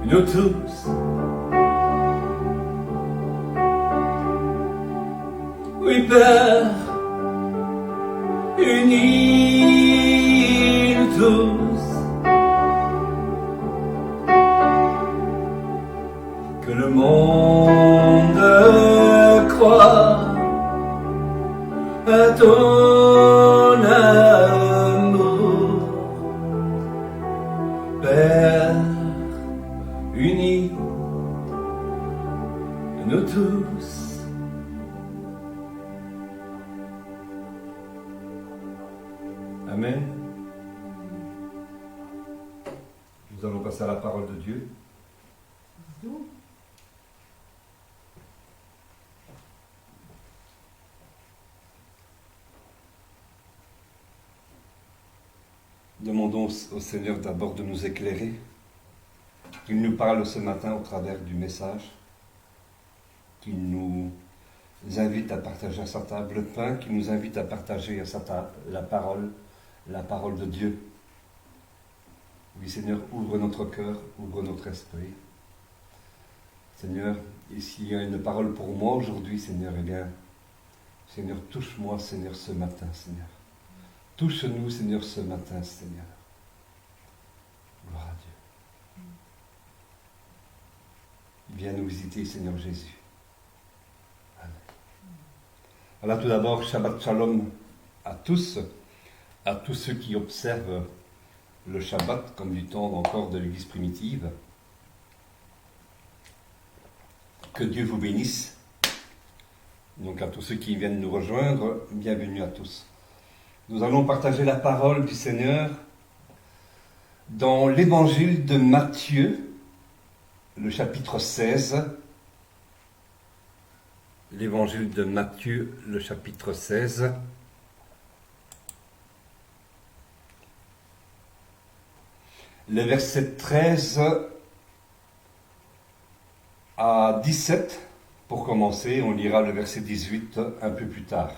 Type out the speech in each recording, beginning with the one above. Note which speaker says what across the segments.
Speaker 1: nous tous. Oui, Père, unis nous tous, que le monde croit à ton amour, Père, unis nous tous. Amen. Nous allons passer à la parole de Dieu. Demandons au Seigneur d'abord de nous éclairer, qu'il nous parle ce matin au travers du message, qu'il nous invite à partager à sa table le pain, qu'il nous invite à partager à sa table la parole de Dieu. Oui, Seigneur, ouvre notre cœur, ouvre notre esprit. Seigneur, et s'il y a une parole pour moi aujourd'hui, Seigneur, eh bien, Seigneur, touche-moi, Seigneur, ce matin, Seigneur. Touche-nous, Seigneur, ce matin, Seigneur. Gloire à Dieu. Viens nous visiter, Seigneur Jésus. Amen. Alors tout d'abord, Shabbat Shalom à tous ceux qui observent le Shabbat comme du temps encore de l'Église primitive. Que Dieu vous bénisse. Donc à tous ceux qui viennent nous rejoindre, bienvenue à tous. Nous allons partager la parole du Seigneur dans l'évangile de Matthieu, le chapitre 16. L'évangile de Matthieu, le chapitre 16. Le verset 13 à 17. Pour commencer, on lira le verset 18 un peu plus tard.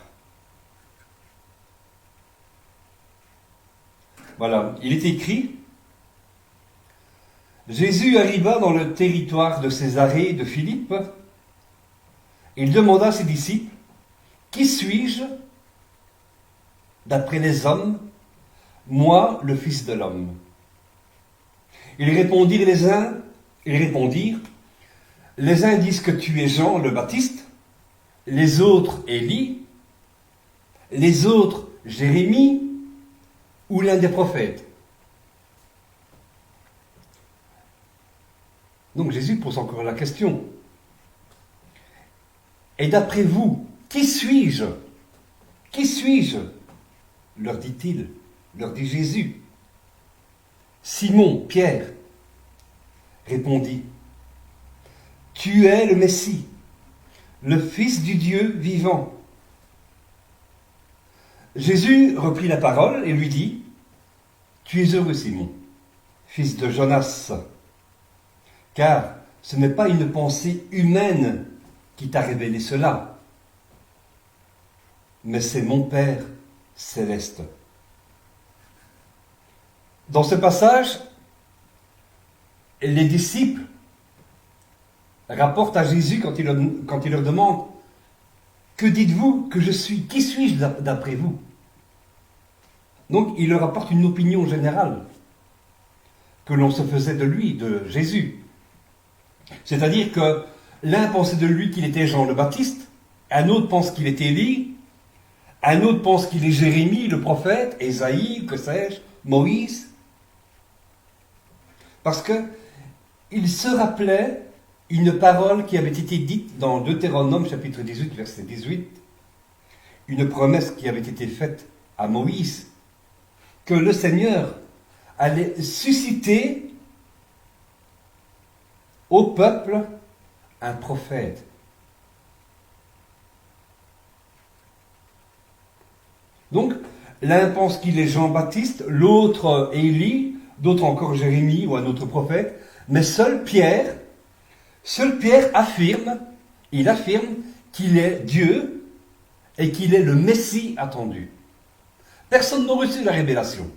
Speaker 1: Voilà, il est écrit: Jésus arriva dans le territoire de Césarée de Philippe. Il demanda à ses disciples: Qui suis-je d'après les hommes, moi, le Fils de l'homme? Ils répondirent, les uns disent que tu es Jean le Baptiste, les autres Élie, les autres Jérémie, ou l'un des prophètes. Donc Jésus pose encore la question. Et d'après vous, qui suis-je? Qui suis-je? Leur dit-il, leur dit Jésus. Simon, Pierre, répondit: Tu es le Messie, le Fils du Dieu vivant. Jésus reprit la parole et lui dit: Tu es heureux, Simon, fils de Jonas, car ce n'est pas une pensée humaine qui t'a révélé cela, mais c'est mon Père céleste. Dans ce passage, les disciples rapportent à Jésus quand il leur demande: Que dites-vous que je suis? Qui suis-je d'après vous? Donc il leur apporte une opinion générale que l'on se faisait de lui, de Jésus. C'est-à-dire que l'un pensait de lui qu'il était Jean le Baptiste, un autre pense qu'il est Élie, un autre pense qu'il est Jérémie, le prophète, Ésaïe, que sais-je, Moïse. Parce qu'il se rappelait une parole qui avait été dite dans Deutéronome chapitre 18, verset 18, une promesse qui avait été faite à Moïse, que le Seigneur allait susciter au peuple un prophète. Donc, l'un pense qu'il est Jean-Baptiste, l'autre Élie, d'autres encore Jérémie ou un autre prophète, mais seul Pierre affirme qu'il est Dieu et qu'il est le Messie attendu. Personne n'a reçu la révélation.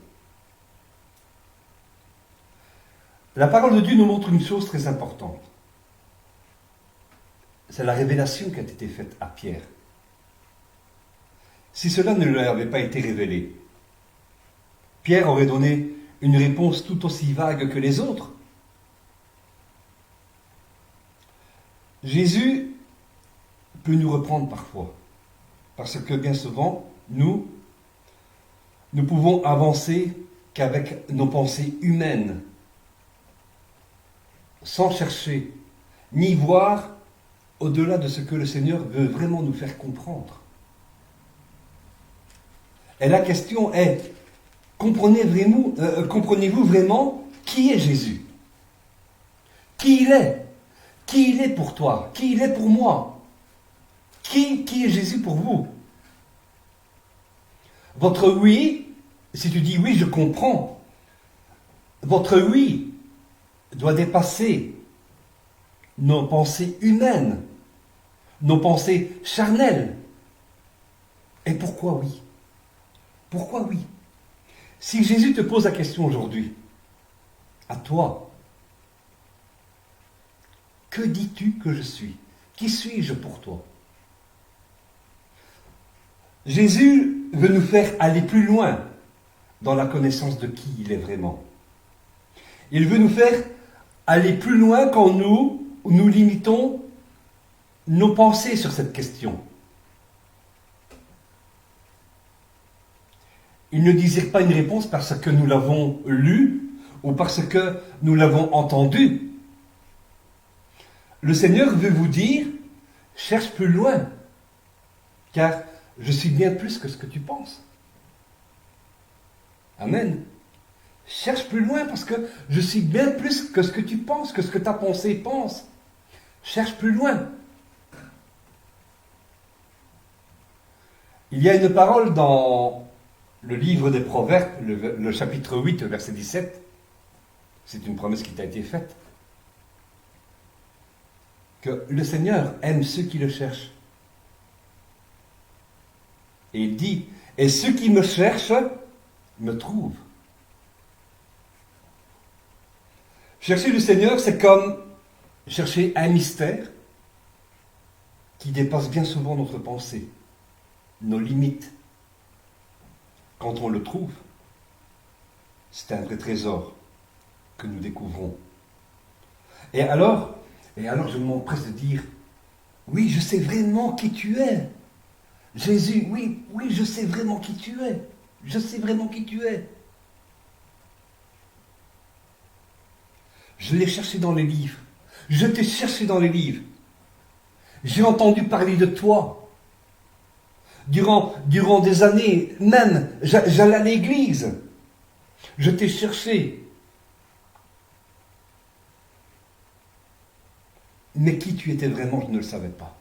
Speaker 1: La parole de Dieu nous montre une chose très importante. C'est la révélation qui a été faite à Pierre. Si cela ne lui avait pas été révélé, Pierre aurait donné une réponse tout aussi vague que les autres. Jésus peut nous reprendre parfois, parce que bien souvent, nous pouvons avancer qu'avec nos pensées humaines, sans chercher, ni voir au-delà de ce que le Seigneur veut vraiment nous faire comprendre. Et la question est, comprenez-vous vraiment qui est Jésus? Qui il est? Qui il est pour toi? Qui il est pour moi? Qui est Jésus pour vous? Votre oui, si tu dis oui, je comprends, votre oui doit dépasser nos pensées humaines, nos pensées charnelles. Et pourquoi oui? Pourquoi oui? Si Jésus te pose la question aujourd'hui, à toi, que dis-tu que je suis? Qui suis-je pour toi? Jésus veut nous faire aller plus loin dans la connaissance de qui il est vraiment. Il veut nous faire aller plus loin quand nous limitons nos pensées sur cette question. Il ne désire pas une réponse parce que nous l'avons lu ou parce que nous l'avons entendu. Le Seigneur veut vous dire, cherche plus loin, car je suis bien plus que ce que tu penses. Amen. Cherche plus loin parce que je suis bien plus que ce que tu penses, que ce que ta pensée pense. Cherche plus loin. Il y a une parole dans le livre des Proverbes, le chapitre 8, verset 17. C'est une promesse qui t'a été faite. Que le Seigneur aime ceux qui le cherchent. Et il dit, et ceux qui me cherchent me trouvent. Chercher le Seigneur, c'est comme chercher un mystère qui dépasse bien souvent notre pensée, nos limites. Quand on le trouve, c'est un vrai trésor que nous découvrons. Et alors je m'empresse de dire, oui, je sais vraiment qui tu es. Jésus, oui, je sais vraiment qui tu es. Je sais vraiment qui tu es. Je l'ai cherché dans les livres. Je t'ai cherché dans les livres. J'ai entendu parler de toi. Durant des années, même, j'allais à l'église. Je t'ai cherché. Mais qui tu étais vraiment, je ne le savais pas.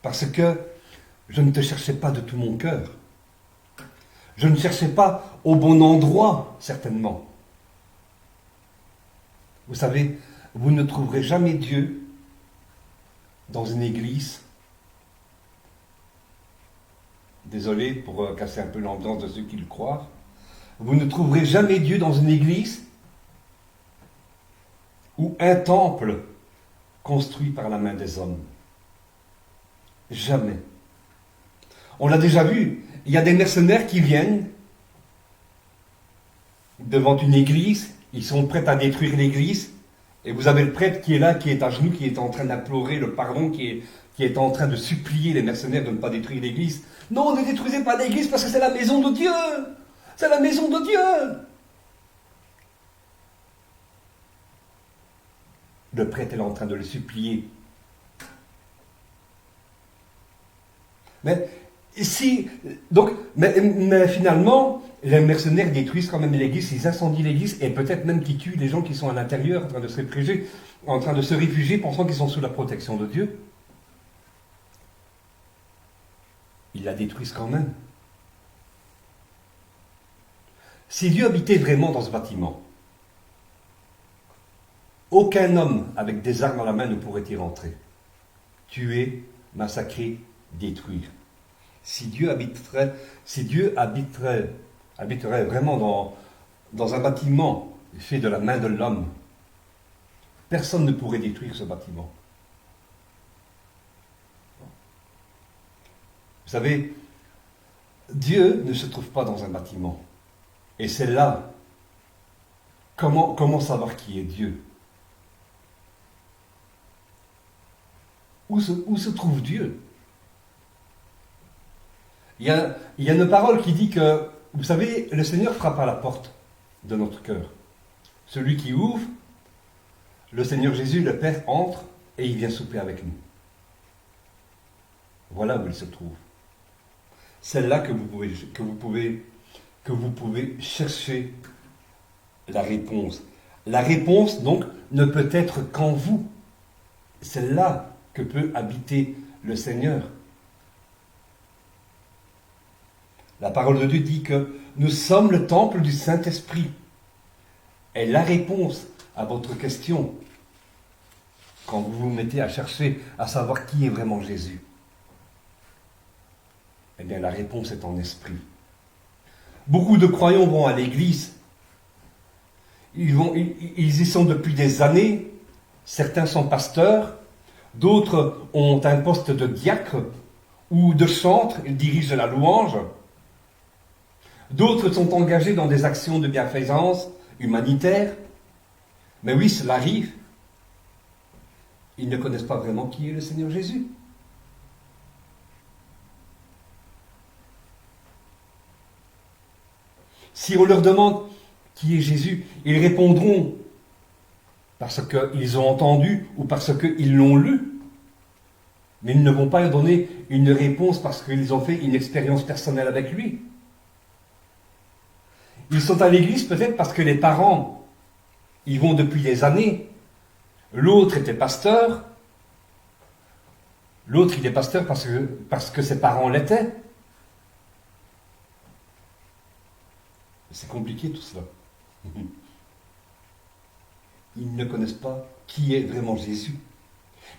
Speaker 1: Parce que je ne te cherchais pas de tout mon cœur. Je ne cherchais pas au bon endroit, certainement. Vous savez, vous ne trouverez jamais Dieu dans une église. Désolé pour casser un peu l'ambiance de ceux qui le croient. Vous ne trouverez jamais Dieu dans une église ou un temple construit par la main des hommes. Jamais. On l'a déjà vu, il y a des mercenaires qui viennent devant une église, ils sont prêts à détruire l'église, et vous avez le prêtre qui est là, qui est à genoux, qui est en train d'implorer le pardon, qui est en train de supplier les mercenaires de ne pas détruire l'église. Non, ne détruisez pas l'église parce que c'est la maison de Dieu. C'est la maison de Dieu. Le prêtre est là en train de le supplier. Mais finalement, les mercenaires détruisent quand même l'église, ils incendient l'église et peut-être même qu'ils tuent les gens qui sont à l'intérieur en train de se réfugier, pensant qu'ils sont sous la protection de Dieu. Ils la détruisent quand même. Si Dieu habitait vraiment dans ce bâtiment, aucun homme avec des armes à la main ne pourrait y rentrer. Tuer, massacrer, détruire. Si Dieu habiterait vraiment dans un bâtiment fait de la main de l'homme, personne ne pourrait détruire ce bâtiment. Vous savez, Dieu ne se trouve pas dans un bâtiment. Et c'est là, comment savoir qui est Dieu? Où se trouve Dieu? Il y a une parole qui dit que, vous savez, le Seigneur frappe à la porte de notre cœur. Celui qui ouvre, le Seigneur Jésus, le Père, entre et il vient souper avec nous. Voilà où il se trouve. C'est là que vous pouvez chercher la réponse. La réponse, donc, ne peut être qu'en vous. C'est là que peut habiter le Seigneur. La parole de Dieu dit que nous sommes le temple du Saint-Esprit. Et la réponse à votre question, quand vous vous mettez à chercher à savoir qui est vraiment Jésus, eh bien la réponse est en esprit. Beaucoup de croyants vont à l'église. Ils y sont depuis des années. Certains sont pasteurs. D'autres ont un poste de diacre ou de chantre. Ils dirigent la louange. D'autres sont engagés dans des actions de bienfaisance humanitaire. Mais oui, cela arrive. Ils ne connaissent pas vraiment qui est le Seigneur Jésus. Si on leur demande qui est Jésus, ils répondront parce qu'ils ont entendu ou parce qu'ils l'ont lu. Mais ils ne vont pas donner une réponse parce qu'ils ont fait une expérience personnelle avec lui. Ils sont à l'église peut-être parce que les parents y vont depuis des années. L'autre était pasteur. L'autre, il est pasteur parce que ses parents l'étaient. C'est compliqué tout cela. Ils ne connaissent pas qui est vraiment Jésus.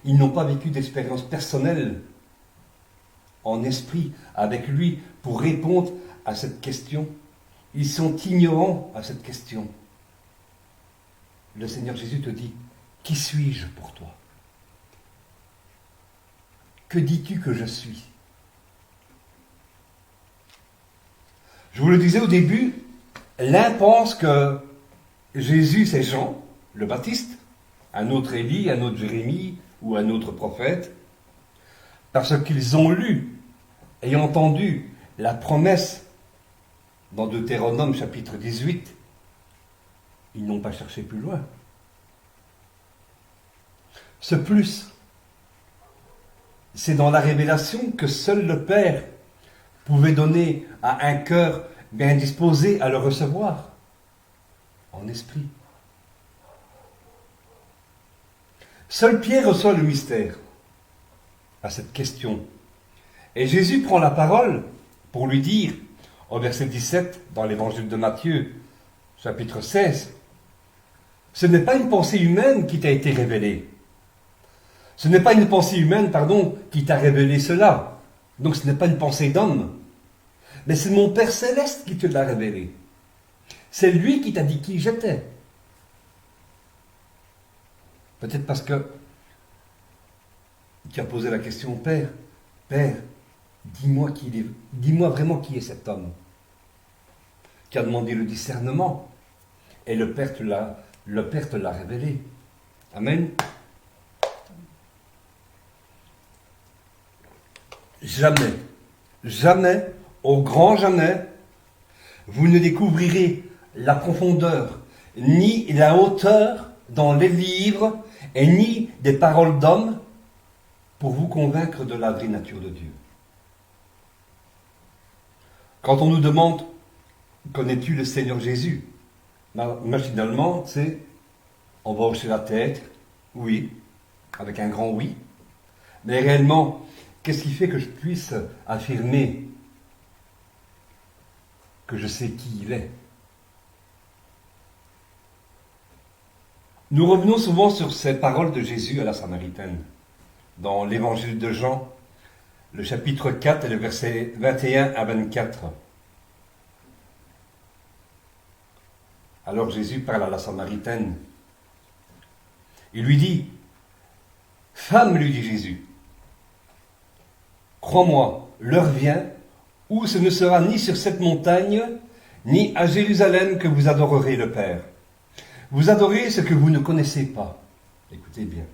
Speaker 1: Ils n'ont pas vécu d'expérience personnelle en esprit avec lui pour répondre à cette question. Ils sont ignorants à cette question. Le Seigneur Jésus te dit, qui suis-je pour toi? Que dis-tu que je suis? Je vous le disais au début, l'un pense que Jésus c'est Jean, le Baptiste, un autre Élie, un autre Jérémie ou un autre prophète, parce qu'ils ont lu et entendu la promesse dans Deutéronome chapitre 18. Ils n'ont pas cherché plus loin. Ce plus, c'est dans la révélation que seul le Père pouvait donner à un cœur bien disposé à le recevoir, en esprit. Seul Pierre reçoit le mystère à cette question. Et Jésus prend la parole pour lui dire, au verset 17, dans l'évangile de Matthieu, chapitre 16, ce n'est pas une pensée humaine qui t'a été révélée. Ce n'est pas une pensée humaine, qui t'a révélé cela. Donc ce n'est pas une pensée d'homme. Mais c'est mon Père Céleste qui te l'a révélé. C'est lui qui t'a dit qui j'étais. Peut-être parce que tu as posé la question au Père. Père, dis-moi vraiment qui est cet homme. Tu as demandé le discernement. Et le Père te l'a révélé. Amen. Jamais, au grand jamais, vous ne découvrirez la profondeur, ni la hauteur dans les livres, et ni des paroles d'hommes pour vous convaincre de la vraie nature de Dieu. Quand on nous demande, connais-tu le Seigneur Jésus? Machinalement, on va hocher la tête, oui, avec un grand oui. Mais réellement, qu'est-ce qui fait que je puisse affirmer que je sais qui il est? Nous revenons souvent sur ces paroles de Jésus à la Samaritaine, dans l'évangile de Jean, le chapitre 4 et le verset 21 à 24. Alors Jésus parle à la Samaritaine. Il lui dit, « Femme, lui dit Jésus, crois-moi, l'heure vient où ce ne sera ni sur cette montagne, ni à Jérusalem que vous adorerez le Père. Vous adorez ce que vous ne connaissez pas. » Écoutez bien.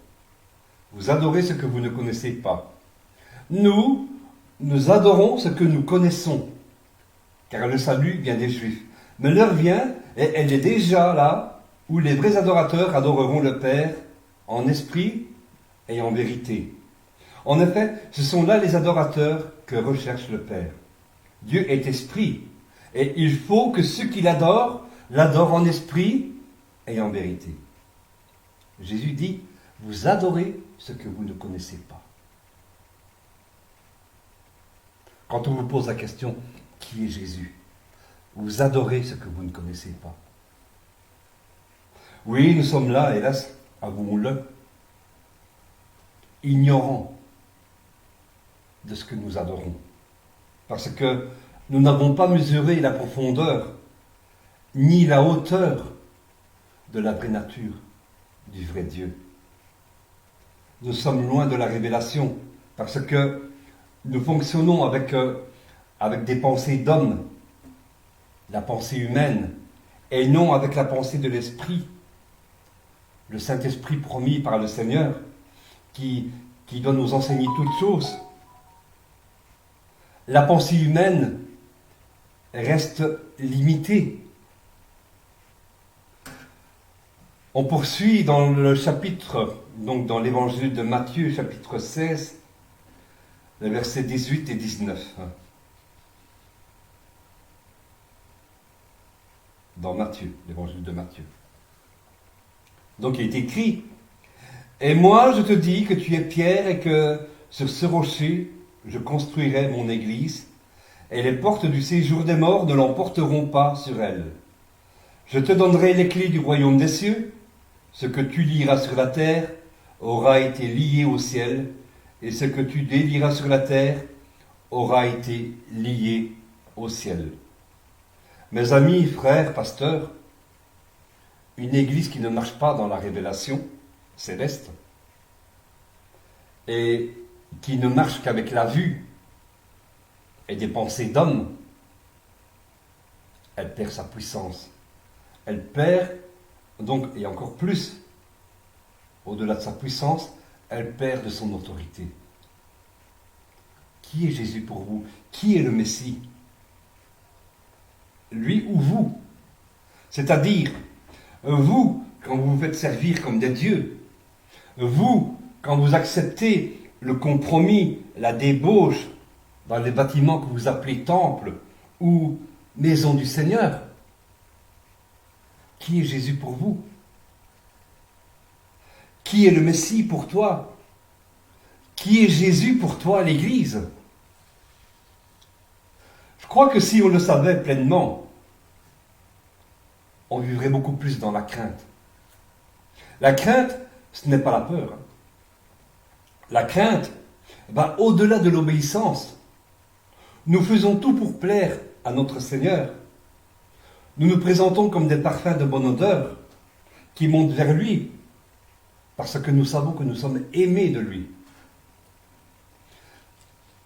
Speaker 1: Vous adorez ce que vous ne connaissez pas. Nous adorons ce que nous connaissons, car le salut vient des Juifs. Mais l'heure vient, et elle est déjà là, où les vrais adorateurs adoreront le Père en esprit et en vérité. En effet, ce sont là les adorateurs que recherche le Père. Dieu est esprit, et il faut que ceux qui l'adorent en esprit et en vérité. Jésus dit, vous adorez ce que vous ne connaissez pas. Quand on vous pose la question, qui est Jésus? Vous adorez ce que vous ne connaissez pas. Oui, nous sommes là, hélas, avouons-le, ignorants de ce que nous adorons. Parce que nous n'avons pas mesuré la profondeur, ni la hauteur de la vraie nature du vrai Dieu. Nous sommes loin de la révélation, parce que nous fonctionnons avec des pensées d'hommes, la pensée humaine, et non avec la pensée de l'Esprit, le Saint-Esprit promis par le Seigneur, qui doit nous enseigner toutes choses. La pensée humaine reste limitée. On poursuit dans le chapitre, donc dans l'évangile de Matthieu, chapitre 16, les versets 18 et 19. Dans Matthieu, l'évangile de Matthieu. Donc il est écrit, « Et moi je te dis que tu es Pierre et que sur ce rocher je construirai mon église, et les portes du séjour des morts ne l'emporteront pas sur elle. Je te donnerai les clés du royaume des cieux, ce que tu lieras sur la terre aura été lié au ciel, et ce que tu délieras sur la terre aura été lié au ciel. » Mes amis, frères, pasteurs, une église qui ne marche pas dans la révélation céleste et qui ne marche qu'avec la vue et des pensées d'hommes, elle perd sa puissance. Elle perd, donc, et encore plus, au-delà de sa puissance, elle perd de son autorité. Qui est Jésus pour vous? Qui est le Messie? Lui ou vous? C'est-à-dire, vous, quand vous vous faites servir comme des dieux, vous, quand vous acceptez le compromis, la débauche dans les bâtiments que vous appelez temple ou maison du Seigneur, qui est Jésus pour vous? Qui est le Messie pour toi? Qui est Jésus pour toi, l'Église? Je crois que si on le savait pleinement, on vivrait beaucoup plus dans la crainte. La crainte, ce n'est pas la peur. La crainte va au-delà de l'obéissance. Nous faisons tout pour plaire à notre Seigneur. Nous nous présentons comme des parfums de bonne odeur qui montent vers lui, parce que nous savons que nous sommes aimés de lui.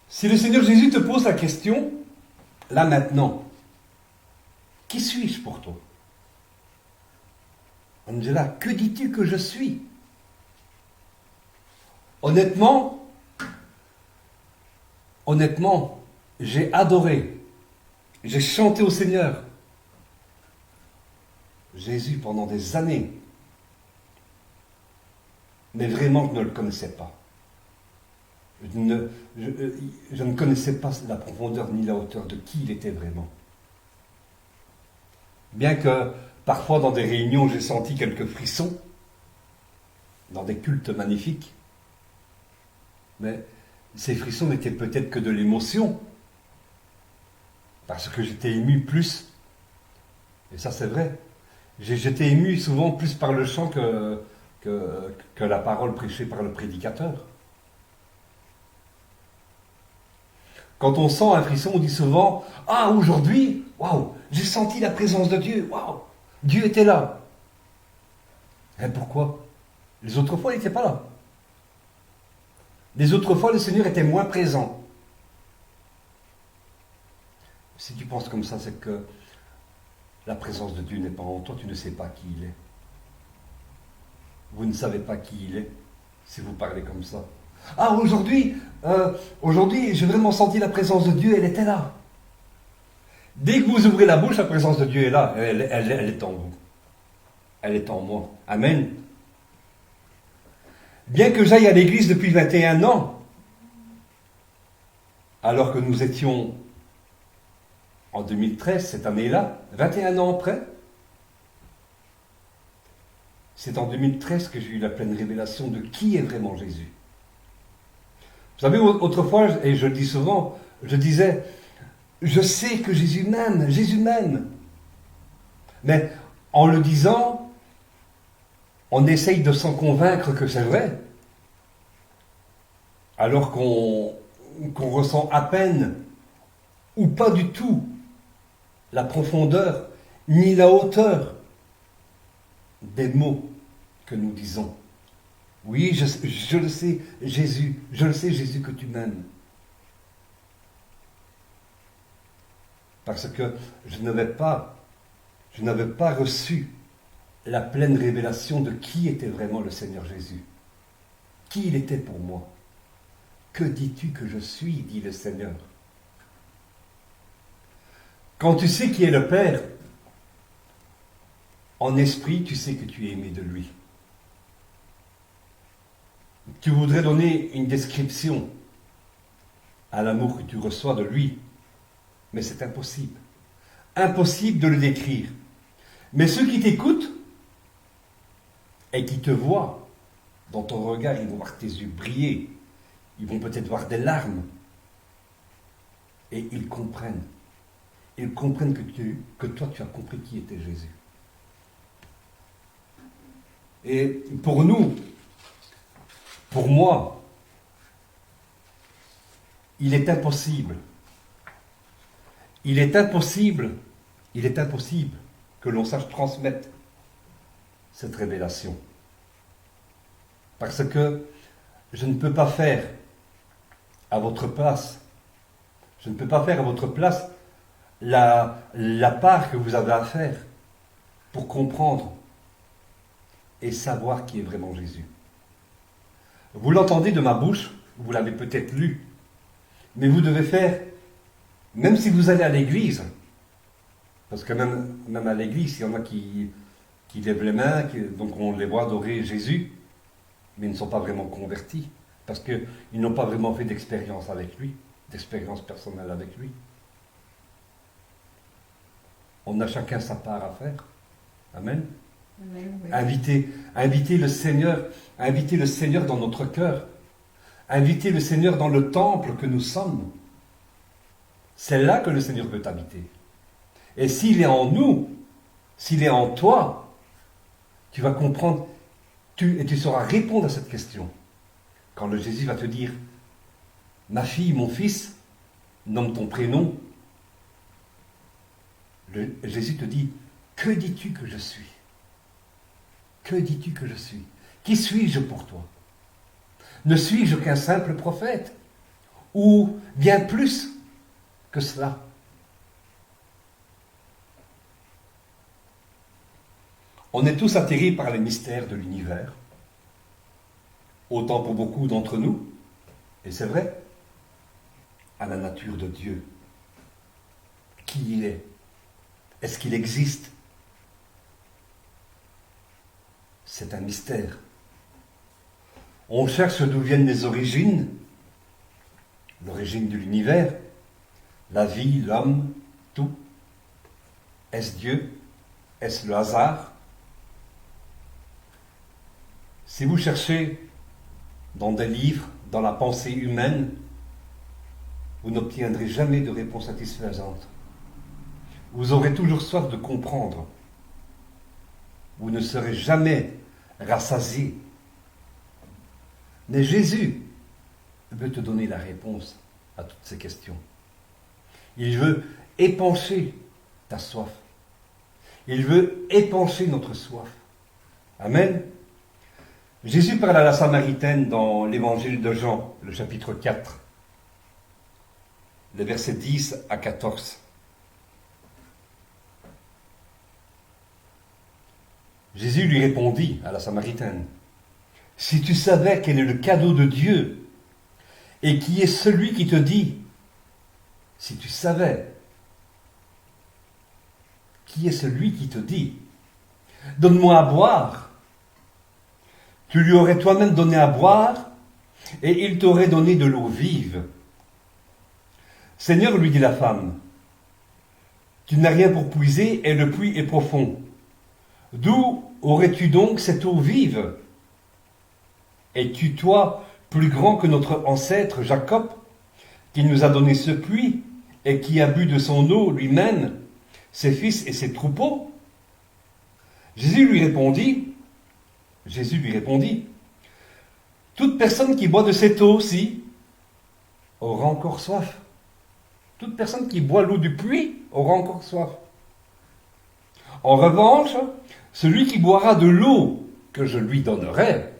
Speaker 1: Si le Seigneur Jésus te pose la question, là maintenant, qui suis-je pour toi? Angela, que dis-tu que je suis? Honnêtement, j'ai adoré, j'ai chanté au Seigneur Jésus pendant des années, mais vraiment je ne le connaissais pas. Je ne connaissais pas la profondeur ni la hauteur de qui il était vraiment. Bien que parfois dans des réunions j'ai senti quelques frissons, dans des cultes magnifiques, mais ces frissons n'étaient peut-être que de l'émotion, parce que j'étais ému plus, et ça c'est vrai, j'étais ému souvent plus par le chant que la parole prêchée par le prédicateur. Quand on sent un frisson, on dit souvent « Ah, aujourd'hui, waouh, j'ai senti la présence de Dieu, waouh, Dieu était là. Et pourquoi? Les autres fois, il n'était pas là. Les autres fois, le Seigneur était moins présent. Si tu penses comme ça, c'est que la présence de Dieu n'est pas en toi, tu ne sais pas qui il est. Vous ne savez pas qui il est, si vous parlez comme ça. Ah, aujourd'hui, j'ai vraiment senti la présence de Dieu, elle était là. Dès que vous ouvrez la bouche, la présence de Dieu est là, elle est en vous. Elle est en moi. Amen. Bien que j'aille à l'église depuis 21 ans, alors que nous étions en 2013, cette année-là, 21 ans après, c'est en 2013 que j'ai eu la pleine révélation de qui est vraiment Jésus. Vous savez, autrefois, et je le dis souvent, je disais, je sais que Jésus m'aime, Jésus m'aime. Mais en le disant, on essaye de s'en convaincre que c'est vrai, alors qu'on ressent à peine, ou pas du tout, la profondeur, ni la hauteur des mots que nous disons. Oui, je le sais, Jésus, je le sais, Jésus, que tu m'aimes. Parce que je n'avais pas reçu la pleine révélation de qui était vraiment le Seigneur Jésus. Qui il était pour moi. Que dis-tu que je suis, dit le Seigneur. Quand tu sais qui est le Père, en esprit, tu sais que tu es aimé de lui. Tu voudrais donner une description à l'amour que tu reçois de lui, mais c'est impossible. Impossible de le décrire. Mais ceux qui t'écoutent et qui te voient, dans ton regard, ils vont voir tes yeux briller, ils vont peut-être voir des larmes, et ils comprennent. Ils comprennent que toi, tu as compris qui était Jésus. Et pour nous, pour moi, il est impossible que l'on sache transmettre cette révélation. Parce que je ne peux pas faire à votre place, la part que vous avez à faire pour comprendre et savoir qui est vraiment Jésus. Vous l'entendez de ma bouche, vous l'avez peut-être lu, mais vous devez faire, même si vous allez à l'église, parce que même à l'église, il y en a qui lèvent les mains, donc on les voit adorer Jésus, mais ils ne sont pas vraiment convertis, parce qu'ils n'ont pas vraiment fait d'expérience avec lui, d'expérience personnelle avec lui. On a chacun sa part à faire. Amen.
Speaker 2: Amen, oui.
Speaker 1: Inviter le Seigneur dans notre cœur. Inviter le Seigneur dans le temple que nous sommes. C'est là que le Seigneur veut habiter. Et s'il est en nous, s'il est en toi, tu vas comprendre et tu sauras répondre à cette question. Quand le Jésus va te dire, ma fille, mon fils, nomme ton prénom. Jésus te dit, que dis-tu que je suis? Que dis-tu que je suis? Qui suis-je pour toi? Ne suis-je qu'un simple prophète? Ou bien plus que cela? On est tous atterrés par les mystères de l'univers, autant pour beaucoup d'entre nous, et c'est vrai, à la nature de Dieu. Qui il est? Est-ce qu'il existe? C'est un mystère. On cherche d'où viennent les origines, l'origine de l'univers, la vie, l'homme, tout. Est-ce Dieu? Est-ce le hasard? Si vous cherchez dans des livres, dans la pensée humaine, vous n'obtiendrez jamais de réponse satisfaisante. Vous aurez toujours soif de comprendre. Vous ne serez jamais rassasié. Mais Jésus veut te donner la réponse à toutes ces questions. Il veut épancher ta soif. Il veut épancher notre soif. Amen. Jésus parle à la Samaritaine dans l'évangile de Jean, le chapitre 4, les versets 10 à 14. Jésus lui répondit à la Samaritaine, « Si tu savais quel est le cadeau de Dieu et qui est celui qui te dit, si tu savais, qui est celui qui te dit, donne-moi à boire, tu lui aurais toi-même donné à boire et il t'aurait donné de l'eau vive. Seigneur, lui dit la femme, tu n'as rien pour puiser et le puits est profond. D'où aurais-tu donc cette eau vive? Es-tu, toi, plus grand que notre ancêtre Jacob, qui nous a donné ce puits et qui a bu de son eau lui-même, ses fils et ses troupeaux? Jésus lui répondit, toute personne qui boit de cette eau-ci aura encore soif. Toute personne qui boit l'eau du puits aura encore soif. En revanche, celui qui boira de l'eau que je lui donnerai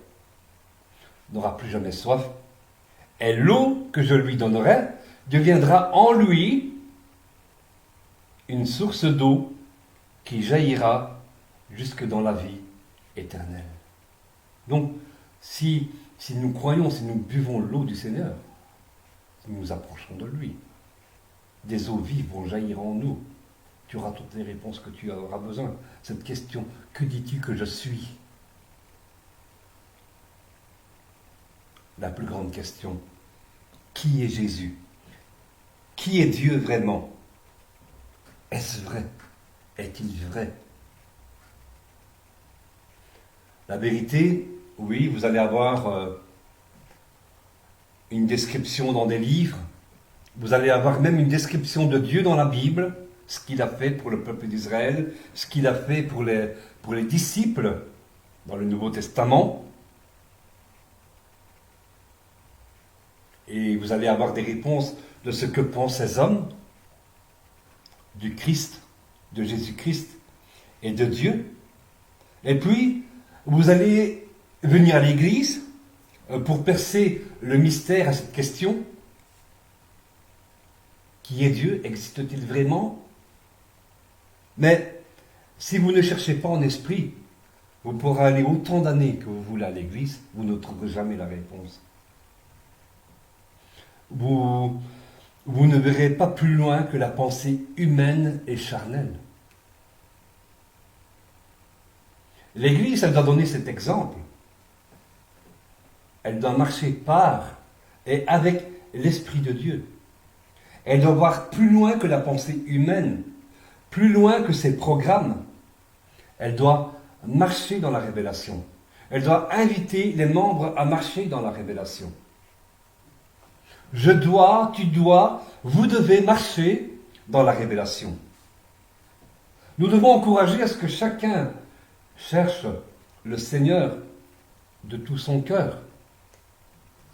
Speaker 1: n'aura plus jamais soif. Et l'eau que je lui donnerai deviendra en lui une source d'eau qui jaillira jusque dans la vie éternelle. Donc, si nous croyons, si nous buvons l'eau du Seigneur, si nous nous approchons de lui, des eaux vives vont jaillir en nous. Tu auras toutes les réponses que tu auras besoin. Cette question, que dis-tu que je suis? La plus grande question, qui est Jésus? Qui est Dieu vraiment? Est-ce vrai? Est-il vrai? La vérité, oui, vous allez avoir une description dans des livres, vous allez avoir même une description de Dieu dans la Bible, ce qu'il a fait pour le peuple d'Israël, ce qu'il a fait pour les disciples dans le Nouveau Testament. Et vous allez avoir des réponses de ce que pensent ces hommes du Christ, de Jésus-Christ et de Dieu. Et puis, vous allez venir à l'église pour percer le mystère à cette question. Qui est Dieu? Existe-t-il vraiment? Mais si vous ne cherchez pas en esprit, vous pourrez aller autant d'années que vous voulez à l'église, vous ne trouverez jamais la réponse. Vous ne verrez pas plus loin que la pensée humaine et charnelle. L'Église, elle doit donner cet exemple. Elle doit marcher par et avec l'Esprit de Dieu. Elle doit voir plus loin que la pensée humaine, plus loin que ses programmes. Elle doit marcher dans la révélation. Elle doit inviter les membres à marcher dans la révélation. Je dois, tu dois, vous devez marcher dans la révélation. Nous devons encourager à ce que chacun cherche le Seigneur de tout son cœur.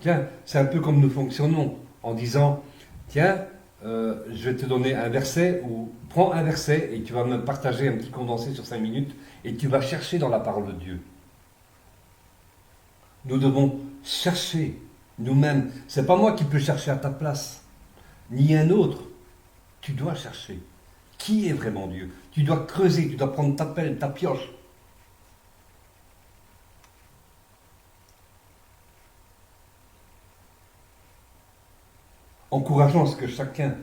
Speaker 1: Tiens, c'est un peu comme nous fonctionnons en disant, tiens, je vais te donner un verset, ou prends un verset et tu vas me partager un petit condensé sur 5 minutes et tu vas chercher dans la parole de Dieu. Nous devons chercher nous-mêmes. C'est pas moi qui peux chercher à ta place, ni un autre. Tu dois chercher. Qui est vraiment Dieu? Tu dois creuser, tu dois prendre ta pelle, ta pioche. Encourageons à ce que chacun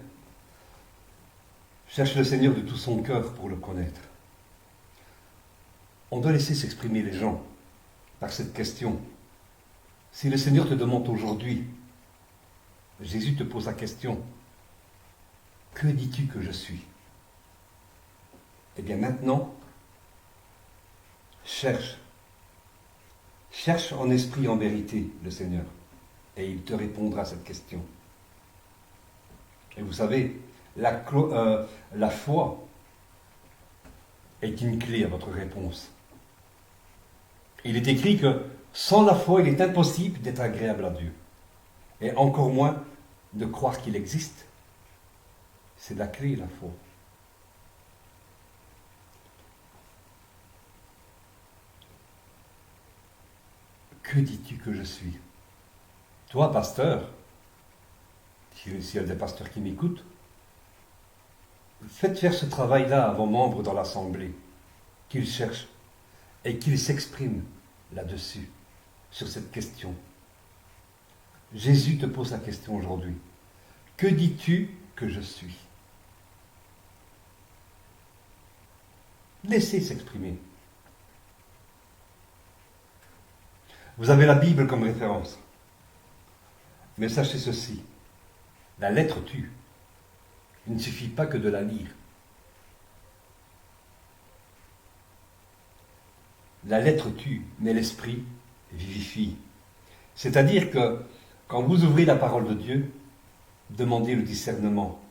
Speaker 1: cherche le Seigneur de tout son cœur pour le connaître. On doit laisser s'exprimer les gens par cette question. Si le Seigneur te demande aujourd'hui, Jésus te pose la question, que dis-tu que je suis? Eh bien maintenant, cherche en esprit et en vérité le Seigneur, et il te répondra à cette question. Et vous savez, la foi est une clé à votre réponse. Il est écrit que sans la foi, il est impossible d'être agréable à Dieu. Et encore moins de croire qu'il existe. C'est la clé, la foi. que dis-tu que je suis? Toi, pasteur, s'il y a des pasteurs qui m'écoutent, faites faire ce travail-là à vos membres dans l'Assemblée, qu'ils cherchent et qu'ils s'expriment là-dessus, sur cette question. Jésus te pose la question aujourd'hui. Que dis-tu que je suis? Laissez s'exprimer. Vous avez la Bible comme référence. Mais sachez ceci, la lettre tue. Il ne suffit pas que de la lire. La lettre tue, mais l'esprit vivifie. C'est-à-dire que quand vous ouvrez la parole de Dieu, demandez le discernement.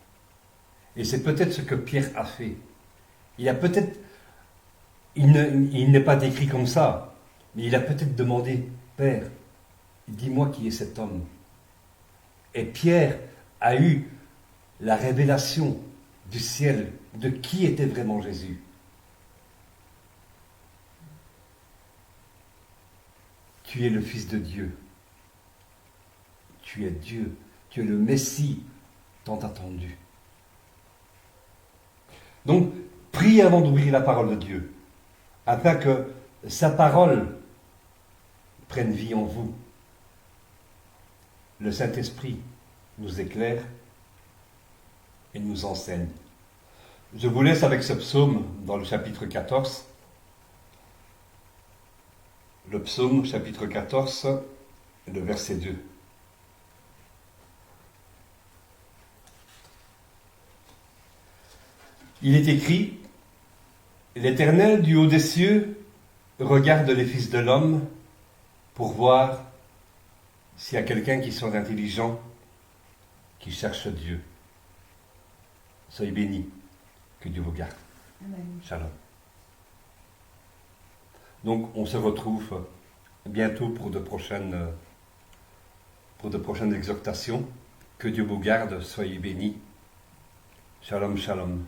Speaker 1: Et c'est peut-être ce que Pierre a fait. Il n'est pas décrit comme ça, mais il a peut-être demandé, Père, dis-moi qui est cet homme. Et Pierre a eu la révélation du ciel de qui était vraiment Jésus. Tu es le Fils de Dieu. Tu es Dieu. Tu es le Messie tant attendu. Donc, priez avant d'ouvrir la parole de Dieu, afin que sa parole prenne vie en vous. Le Saint-Esprit nous éclaire et nous enseigne. Je vous laisse avec ce psaume dans le chapitre 14. Le psaume, chapitre 14, le verset 2. Il est écrit, « L'Éternel du haut des cieux regarde les fils de l'homme pour voir s'il y a quelqu'un qui soit intelligent, qui cherche Dieu. » Soyez bénis, que Dieu vous garde.
Speaker 2: Amen.
Speaker 1: Shalom. Donc, on se retrouve bientôt pour de prochaines exhortations. Que Dieu vous garde, soyez bénis. Shalom, shalom.